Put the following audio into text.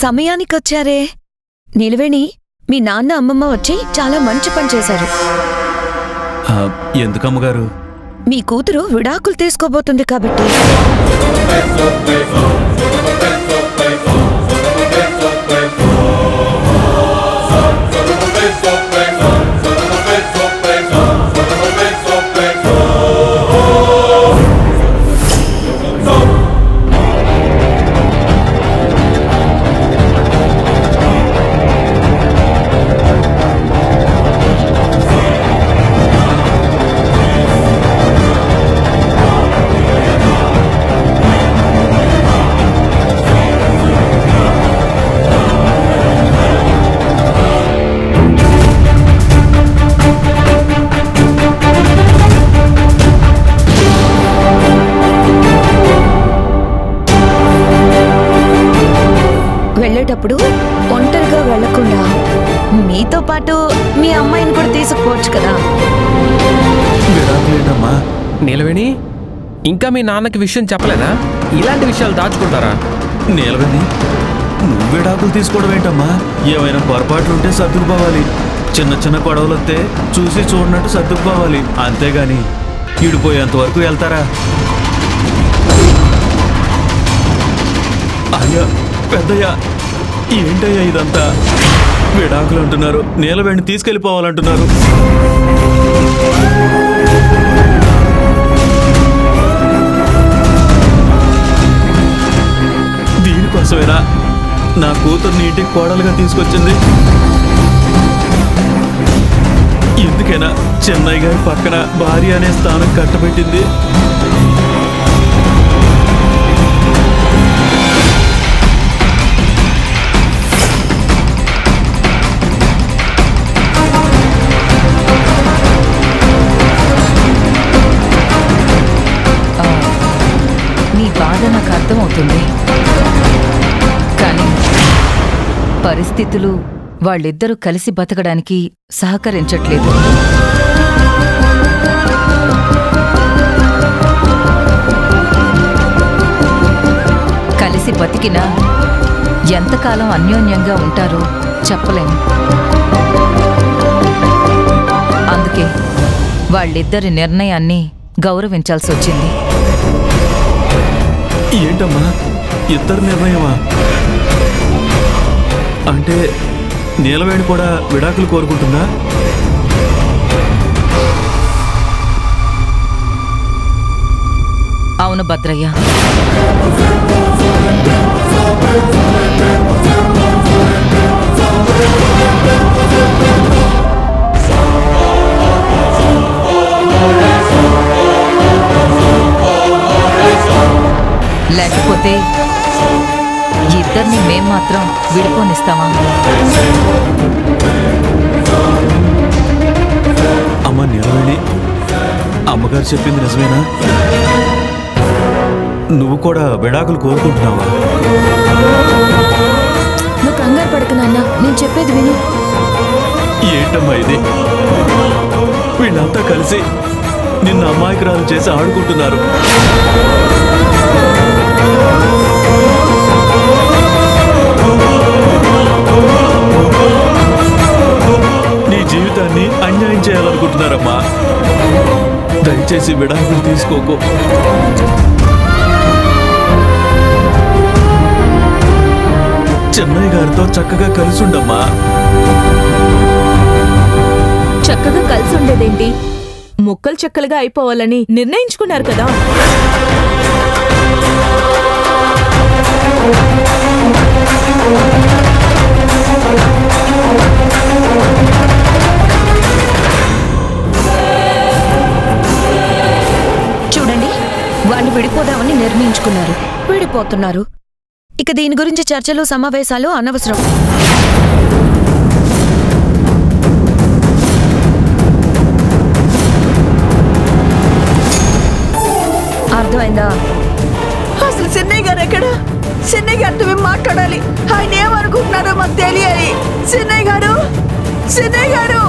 సమయానికొచ్చారే. నిలవేణి, మీ నాన్న అమ్మమ్మ వచ్చి చాలా మంచి పని చేశారు. ఎందుకమ్మగారు? మీ కూతురు విడాకులు తీసుకోబోతుంది కాబట్టి. వెళ్ళేటప్పుడు ఒంటరిగా వెళ్లకుండా మీతో పాటు మీ అమ్మాయిని కూడా తీసుకుపోవచ్చు కదా. నీలవేణి, ఇంకా మీ నాన్నకి విషయం చెప్పలేదా? ఇలాంటి విషయాలు దాచుకుంటారా? నీలవేణి, నువ్వు విడాకులు తీసుకోవడం ఏంటమ్మా? ఏమైనా పొరపాట్లుంటే సర్దుకుపోవాలి. చిన్న చిన్న గొడవలొస్తే చూసి చూడనట్టు సర్దుకుపోవాలి. అంతేగాని ఇడిపోయేంత వరకు వెళ్తారా? అయ్యా పెద్దయ్యా, ఏంటయ్యా ఇదంతా? విడాకులు అంటున్నారు, నీలవేణి తీసుకెళ్ళిపోవాలంటున్నారు. దీనికోసమేనా నా కూతుర్ని ఇంటికి కోడలుగా తీసుకొచ్చింది? ఎందుకైనా చెన్నై గారి పక్కన భార్య అనే స్థానం కట్టబెట్టింది? బాధ నాకు అర్థమవుతుంది, కానీ పరిస్థితులు వాళ్ళిద్దరూ కలిసి బతకడానికి సహకరించట్లేదు. కలిసి బతికినా ఎంతకాలం అన్యోన్యంగా ఉంటారో చెప్పలేము. అందుకే వాళ్ళిద్దరి నిర్ణయాన్ని గౌరవించాల్సి వచ్చింది. ఏంటమ్మా ఇద్దరు నిర్ణయమా? అంటే నీలవేణి కూడా విడాకులు కోరుకుంటుందా? అవును భద్రయ్య. లేకపోతే ఇద్దరిని మేం మాత్రం విడిపోనిస్తామా? అమ్మ నీలవేణి, అమ్మగారు చెప్పింది నిజమేనా? నువ్వు కూడా విడాకులు కోరుకుంటున్నావా? నువ్వు కంగారు పడకు నాన్న, నేను చెప్పేది విను. ఏంటమ్మా ఇది? వీళ్ళంతా కలిసి నిన్ను అమాయకురాలు చేసి ఆడుకుంటున్నారు. నీ జీవితాన్ని అన్యాయం చేయాలనుకుంటున్నారమ్మా. దయచేసి విడాకులు తీసుకోకు. చెన్నై గారితో చక్కగా కలిసి ఉండమ్మా. చక్కగా కలిసి ఉండేదేంటి? ముక్కలు చెక్కలుగా అయిపోవాలని నిర్ణయించుకున్నారు కదా. చూడండి, వాళ్ళు విడిపోదామని నిర్ణయించుకున్నారు, విడిపోతున్నారు. ఇక దీని గురించి చర్చలు సమావేశాలు అనవసరం. అర్థమైందా? అసలు చెన్నై గారు ఎక్కడ? చెన్నై గారితో మేము మాట్లాడాలి. ఆయన ఏమనుకుంటున్నారో మాకు తెలియాలి. చెన్నై గారు, చెన్నై గారు.